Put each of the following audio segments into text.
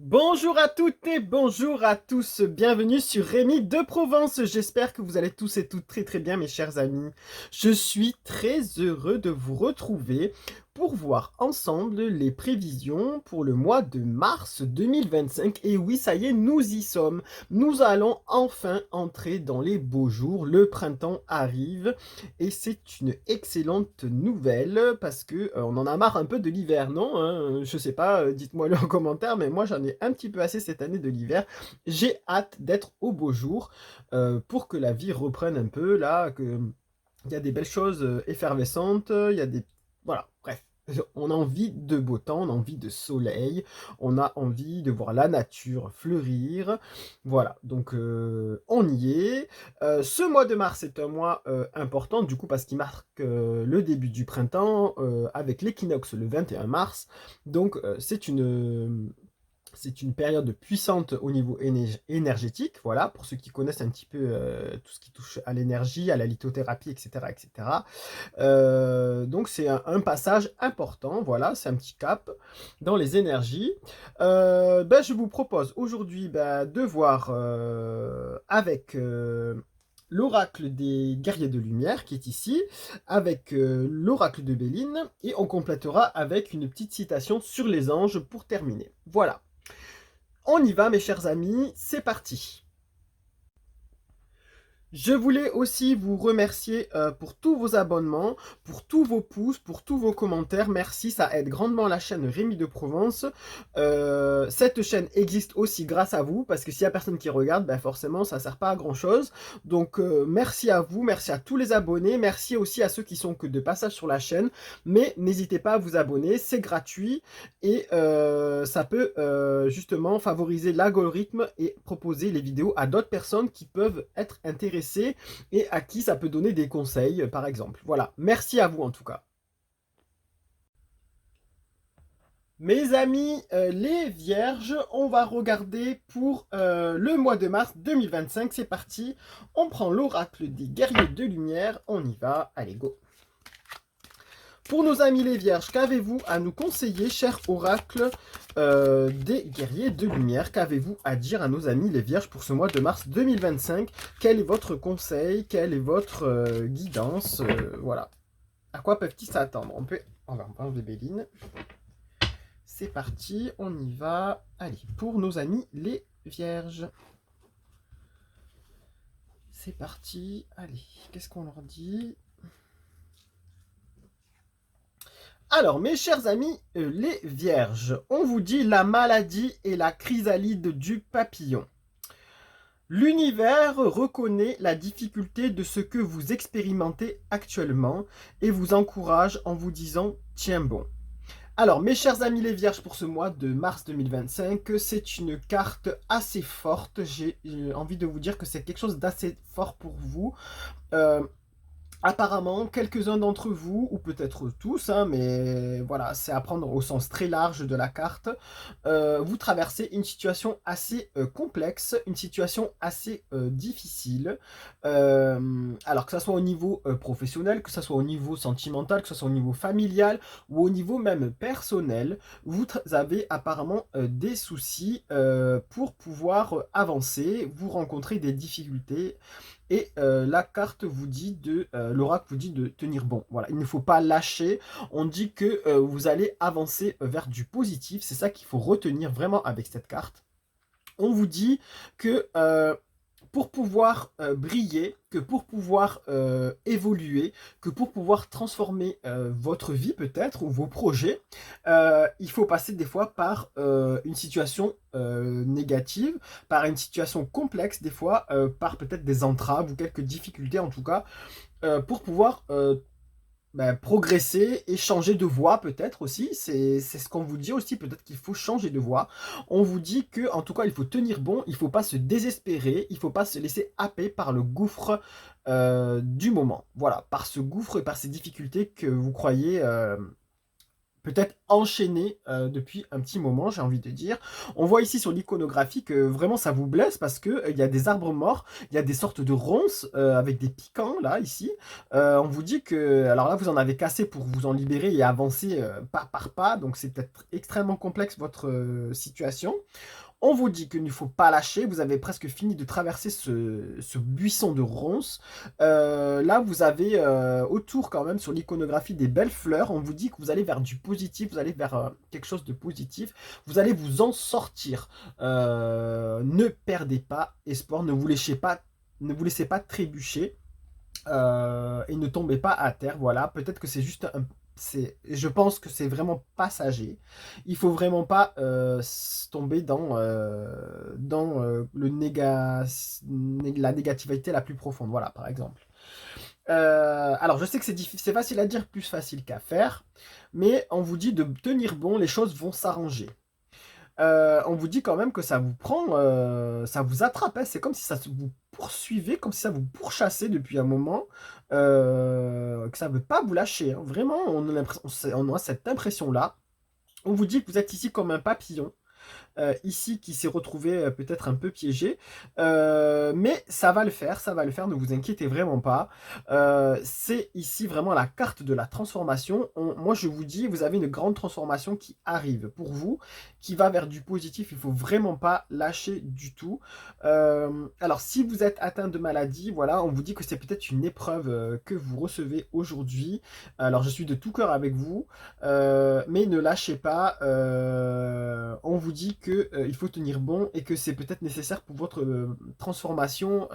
Bonjour à toutes et bonjour à tous, bienvenue sur Rémi de Provence. J'espère que vous allez tous et toutes très bien mes chers amis. Je suis très heureux de vous retrouver pour voir ensemble les prévisions pour le mois de mars 2025. Et oui, ça y est, nous y sommes. Nous allons enfin entrer dans les beaux jours. Le printemps arrive et c'est une excellente nouvelle parce que on en a marre un peu de l'hiver, non hein. Je sais pas, dites-moi le en commentaire, mais moi j'en ai un petit peu assez cette année de l'hiver. J'ai hâte d'être au beau jour pour que la vie reprenne un peu là, que il y a des belles choses effervescentes, il y a des voilà, bref. On a envie de beau temps, on a envie de soleil, on a envie de voir la nature fleurir. Voilà, donc on y est. Ce mois de mars est un mois important, du coup, parce qu'il marque le début du printemps avec l'équinoxe le 21 mars. Donc, c'est une période puissante au niveau énergétique, voilà, pour ceux qui connaissent un petit peu tout ce qui touche à l'énergie, à la lithothérapie, etc. etc. Donc c'est un passage important, voilà, c'est un petit cap dans les énergies. Je vous propose aujourd'hui de voir avec l'oracle des guerriers de lumière qui est ici, avec l'oracle de Béline, et on complétera avec une petite citation sur les anges pour terminer. Voilà. On y va mes chers amis, c'est parti. Je voulais aussi vous remercier pour tous vos abonnements, pour tous vos pouces, pour tous vos commentaires. Merci, ça aide grandement la chaîne Rémi de Provence. Cette chaîne existe aussi grâce à vous, parce que s'il n'y a personne qui regarde, forcément ça ne sert pas à grand chose. Donc merci à vous, merci à tous les abonnés, merci aussi à ceux qui sont que de passage sur la chaîne. Mais n'hésitez pas à vous abonner, c'est gratuit et ça peut justement favoriser l'algorithme et proposer les vidéos à d'autres personnes qui peuvent être intéressées et à qui ça peut donner des conseils, par exemple. Voilà, merci à vous en tout cas. Mes amis, les vierges, on va regarder pour le mois de mars 2025. C'est parti, on prend l'oracle des guerriers de lumière, on y va, allez go. Pour nos amis les vierges, qu'avez-vous à nous conseiller, cher oracle des guerriers de lumière? Qu'avez-vous à dire à nos amis les vierges pour ce mois de mars 2025? Quel est votre conseil? Quelle est votre guidance? Voilà. À quoi peuvent-ils s'attendre? On va enlever Béline. C'est parti, on y va. Allez, pour nos amis les vierges. C'est parti. Allez, qu'est-ce qu'on leur dit? Alors, mes chers amis, les vierges, on vous dit la maladie et la chrysalide du papillon. L'univers reconnaît la difficulté de ce que vous expérimentez actuellement et vous encourage en vous disant « tiens bon ». Alors, mes chers amis les vierges, pour ce mois de mars 2025, c'est une carte assez forte. J'ai envie de vous dire que c'est quelque chose d'assez fort pour vous. Apparemment, quelques-uns d'entre vous, ou peut-être tous, hein, mais voilà, c'est à prendre au sens très large de la carte, vous traversez une situation assez complexe, une situation assez difficile. Alors que ce soit au niveau professionnel, que ce soit au niveau sentimental, que ce soit au niveau familial, ou au niveau même personnel, vous avez apparemment des soucis pour pouvoir avancer, vous rencontrez des difficultés. Et la carte vous dit l'oracle vous dit de tenir bon. Voilà, il ne faut pas lâcher. On dit que vous allez avancer vers du positif. C'est ça qu'il faut retenir vraiment avec cette carte. On vous dit que pour pouvoir briller, que pour pouvoir évoluer, que pour pouvoir transformer votre vie peut-être ou vos projets, il faut passer des fois par une situation négative, par une situation complexe des fois, par peut-être des entraves ou quelques difficultés en tout cas, pour pouvoir progresser et changer de voie peut-être aussi. C'est ce qu'on vous dit aussi, peut-être qu'il faut changer de voie. On vous dit que en tout cas il faut tenir bon, il ne faut pas se désespérer, il ne faut pas se laisser happer par le gouffre du moment. Voilà, par ce gouffre et par ces difficultés que vous croyez peut-être enchaîné depuis un petit moment, j'ai envie de dire. On voit ici sur l'iconographie que vraiment ça vous blesse parce que il y a des arbres morts, il y a des sortes de ronces avec des piquants là, ici. On vous dit que, alors là, vous en avez cassé pour vous en libérer et avancer pas par pas, donc c'est peut-être extrêmement complexe votre situation. On vous dit qu'il ne faut pas lâcher, vous avez presque fini de traverser ce buisson de ronces. Là, vous avez autour quand même sur l'iconographie des belles fleurs. On vous dit que vous allez vers du positif, vous allez vers quelque chose de positif. Vous allez vous en sortir. Ne perdez pas espoir, ne vous laissez pas trébucher et ne tombez pas à terre. Voilà, peut-être que c'est juste un je pense que c'est vraiment passager. Il faut vraiment pas tomber dans la négativité la plus profonde. Voilà, par exemple. Alors, je sais que c'est facile à dire, plus facile qu'à faire, mais on vous dit de tenir bon, les choses vont s'arranger. On vous dit quand même que ça vous prend, ça vous attrape, hein. C'est comme si ça vous poursuivait, comme si ça vous pourchassait depuis un moment, que ça ne veut pas vous lâcher, hein. Vraiment, on a cette impression-là. On vous dit que vous êtes ici comme un papillon, ici qui s'est retrouvé peut-être un peu piégé. Mais ça va le faire, ne vous inquiétez vraiment pas. C'est ici vraiment la carte de la transformation. Moi, je vous dis, vous avez une grande transformation qui arrive pour vous, qui va vers du positif. Il ne faut vraiment pas lâcher du tout. Alors, si vous êtes atteint de maladie, voilà, on vous dit que c'est peut-être une épreuve que vous recevez aujourd'hui. Alors, je suis de tout cœur avec vous, mais ne lâchez pas. On vous dit que il faut tenir bon et que c'est peut-être nécessaire pour votre transformation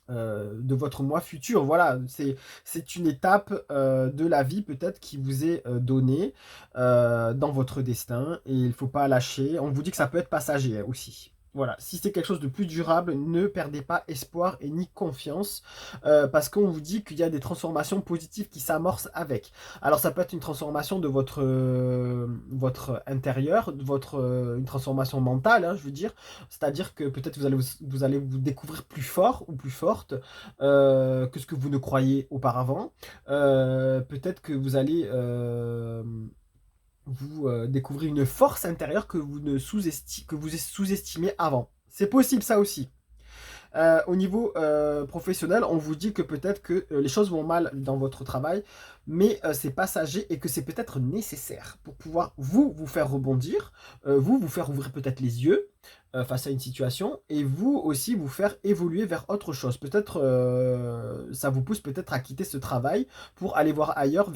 de votre moi futur. Voilà, c'est une étape de la vie peut-être qui vous est donnée dans votre destin et il ne faut pas lâcher. On vous dit que ça peut être passager aussi. Voilà, si c'est quelque chose de plus durable, ne perdez pas espoir et ni confiance parce qu'on vous dit qu'il y a des transformations positives qui s'amorcent avec. Alors ça peut être une transformation de votre intérieur, une transformation mentale, hein, je veux dire. C'est-à-dire que peut-être vous allez vous découvrir plus fort ou plus forte que ce que vous ne croyez auparavant. Peut-être que vous allez vous découvrez une force intérieure que vous sous-estimez avant. C'est possible ça aussi. Au niveau professionnel, on vous dit que peut-être que les choses vont mal dans votre travail, mais c'est passager et que c'est peut-être nécessaire pour pouvoir vous faire rebondir, vous faire ouvrir peut-être les yeux face à une situation et vous aussi vous faire évoluer vers autre chose. Peut-être ça vous pousse peut-être à quitter ce travail pour aller voir ailleurs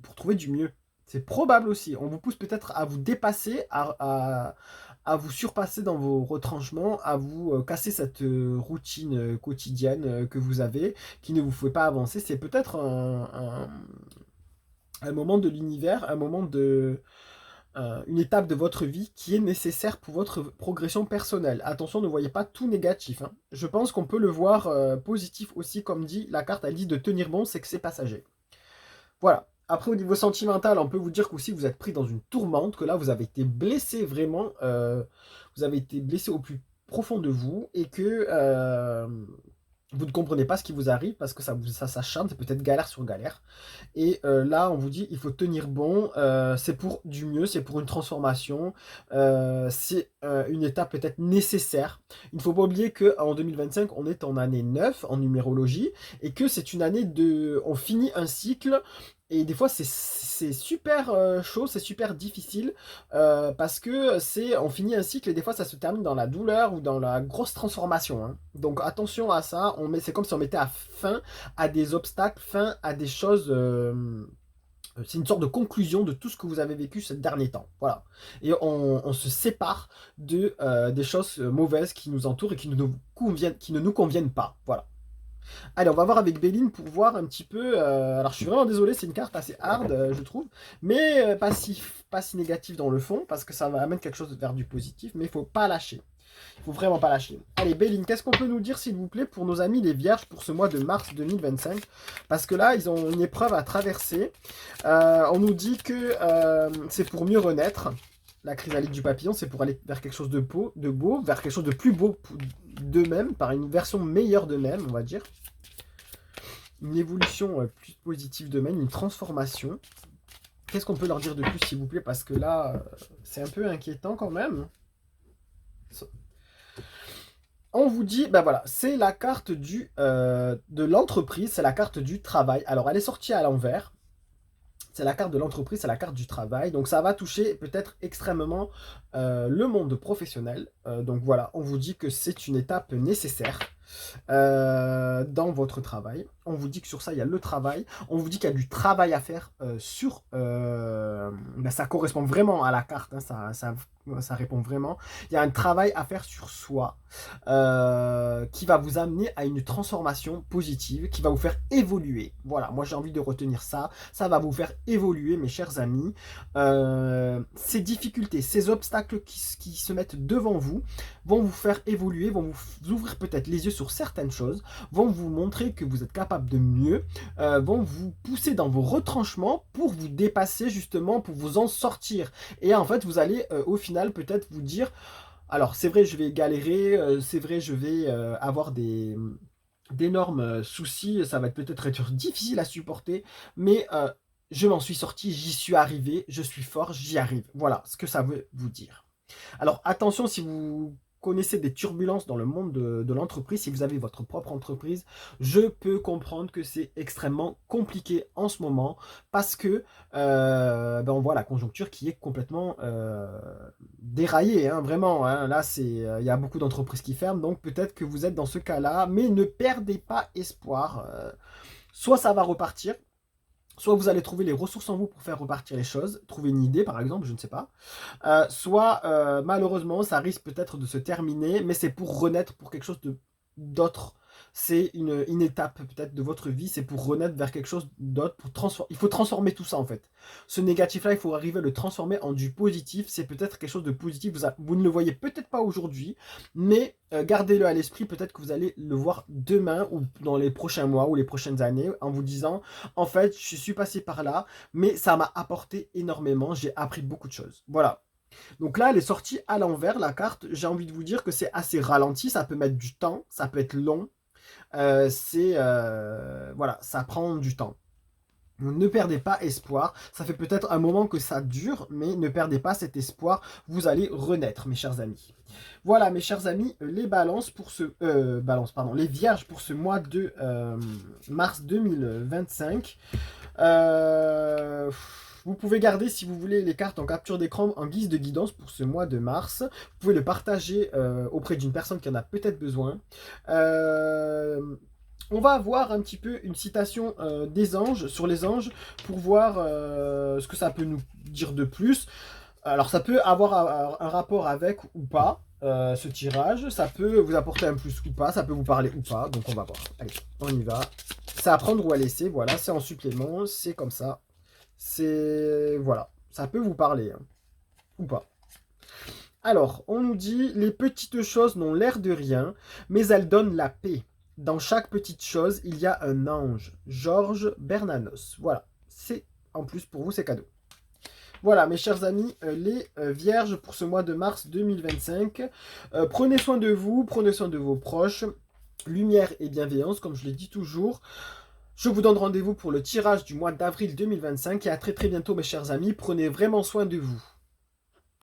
pour trouver du mieux. C'est probable aussi. On vous pousse peut-être à vous dépasser, à vous surpasser dans vos retranchements, à vous casser cette routine quotidienne que vous avez, qui ne vous fait pas avancer. C'est peut-être un moment de l'univers, une étape de votre vie qui est nécessaire pour votre progression personnelle. Attention, ne voyez pas tout négatif, hein. Je pense qu'on peut le voir positif aussi, comme dit la carte, elle dit de tenir bon, c'est que c'est passager. Voilà. Après, au niveau sentimental, on peut vous dire qu'aussi vous êtes pris dans une tourmente, que là, vous avez été blessé vraiment, vous avez été blessé au plus profond de vous, et que vous ne comprenez pas ce qui vous arrive, parce que ça s'acharne, c'est peut-être galère sur galère. Et là, on vous dit, il faut tenir bon, c'est pour du mieux, c'est pour une transformation, c'est une étape peut-être nécessaire. Il ne faut pas oublier qu'en 2025, on est en année 9 en numérologie, et que c'est une année on finit un cycle, et des fois, c'est super chaud, c'est super difficile parce que on finit un cycle et des fois, ça se termine dans la douleur ou dans la grosse transformation, hein. Donc attention à ça. C'est comme si on mettait fin à des obstacles, fin à des choses. C'est une sorte de conclusion de tout ce que vous avez vécu ces derniers temps. Voilà. Et on se sépare des choses mauvaises qui nous entourent et qui ne nous conviennent pas. Voilà. Allez, on va voir avec Béline pour voir un petit peu. Alors, je suis vraiment désolé, c'est une carte assez hard, je trouve, mais pas si négative dans le fond, parce que ça va amener quelque chose vers du positif, mais il faut pas lâcher. Il faut vraiment pas lâcher. Allez, Béline, qu'est-ce qu'on peut nous dire, s'il vous plaît, pour nos amis les Vierges pour ce mois de mars 2025? Parce que là, ils ont une épreuve à traverser. On nous dit que c'est pour mieux renaître. La chrysalide du papillon, c'est pour aller vers quelque chose de beau, vers quelque chose de plus beau d'eux-mêmes, par une version meilleure d'eux-mêmes, on va dire. Une évolution plus positive d'eux-mêmes, une transformation. Qu'est-ce qu'on peut leur dire de plus, s'il vous plaît? Parce que là, c'est un peu inquiétant quand même. On vous dit, ben voilà, c'est la carte de l'entreprise, c'est la carte du travail. Alors, elle est sortie à l'envers. C'est la carte de l'entreprise, c'est la carte du travail. Donc, ça va toucher peut-être extrêmement le monde professionnel. Donc, voilà, on vous dit que c'est une étape nécessaire dans votre travail. On vous dit que sur ça, il y a le travail. On vous dit qu'il y a du travail à faire ben, ça correspond vraiment à la carte, hein, ça répond vraiment. Il y a un travail à faire sur soi qui va vous amener à une transformation positive, qui va vous faire évoluer. Voilà, moi j'ai envie de retenir ça. Ça va vous faire évoluer, mes chers amis. Ces difficultés, ces obstacles qui se mettent devant vous vont vous faire évoluer, vont vous ouvrir peut-être les yeux sur certaines choses, vont vous montrer que vous êtes capable de mieux, vont vous pousser dans vos retranchements pour vous dépasser justement, pour vous en sortir. Et en fait, vous allez au final peut-être vous dire, alors c'est vrai, je vais galérer, c'est vrai, je vais avoir d'énormes soucis, ça va peut-être être difficile à supporter, mais je m'en suis sorti, j'y suis arrivé, je suis fort, j'y arrive. Voilà ce que ça veut vous dire. Alors attention, si vous connaissez des turbulences dans le monde de l'entreprise, si vous avez votre propre entreprise, je peux comprendre que c'est extrêmement compliqué en ce moment parce que ben on voit la conjoncture qui est complètement déraillée, hein, vraiment. Hein. Là, il y a beaucoup d'entreprises qui ferment, donc peut-être que vous êtes dans ce cas-là, mais ne perdez pas espoir. Soit ça va repartir, soit vous allez trouver les ressources en vous pour faire repartir les choses, trouver une idée par exemple, je ne sais pas. Soit malheureusement ça risque peut-être de se terminer, mais c'est pour renaître pour quelque chose d'autre. C'est une étape peut-être de votre vie, c'est pour renaître vers quelque chose d'autre, il faut transformer tout ça en fait. Ce négatif-là, il faut arriver à le transformer en du positif, c'est peut-être quelque chose de positif, vous ne le voyez peut-être pas aujourd'hui, mais gardez-le à l'esprit, peut-être que vous allez le voir demain ou dans les prochains mois ou les prochaines années en vous disant, en fait, je suis passé par là, mais ça m'a apporté énormément, j'ai appris beaucoup de choses. Voilà. Donc là, elle est sortie à l'envers, la carte. J'ai envie de vous dire que c'est assez ralenti, ça peut mettre du temps, ça peut être long. Voilà, ça prend du temps. Ne perdez pas espoir. Ça fait peut-être un moment que ça dure, mais ne perdez pas cet espoir. Vous allez renaître, mes chers amis. Voilà, mes chers amis, les balances pour pardon, les vierges pour ce mois de mars 2025. Vous pouvez garder, si vous voulez, les cartes en capture d'écran en guise de guidance pour ce mois de mars. Vous pouvez le partager auprès d'une personne qui en a peut-être besoin. On va avoir un petit peu une citation des anges, sur les anges, pour voir ce que ça peut nous dire de plus. Alors ça peut avoir un rapport avec ou pas ce tirage, ça peut vous apporter un plus ou pas, ça peut vous parler ou pas, donc on va voir. Allez, on y va. C'est à prendre ou à laisser, voilà, c'est en supplément, c'est comme ça. C'est... Voilà, ça peut vous parler, hein, ou pas. Alors, on nous dit, les petites choses n'ont l'air de rien, mais elles donnent la paix. Dans chaque petite chose, il y a un ange. Georges Bernanos. Voilà, c'est en plus pour vous, c'est cadeau. Voilà, mes chers amis, les vierges pour ce mois de mars 2025. Prenez soin de vous, prenez soin de vos proches. Lumière et bienveillance, comme je l'ai dit toujours. Je vous donne rendez-vous pour le tirage du mois d'avril 2025 et à très très bientôt, mes chers amis. Prenez vraiment soin de vous.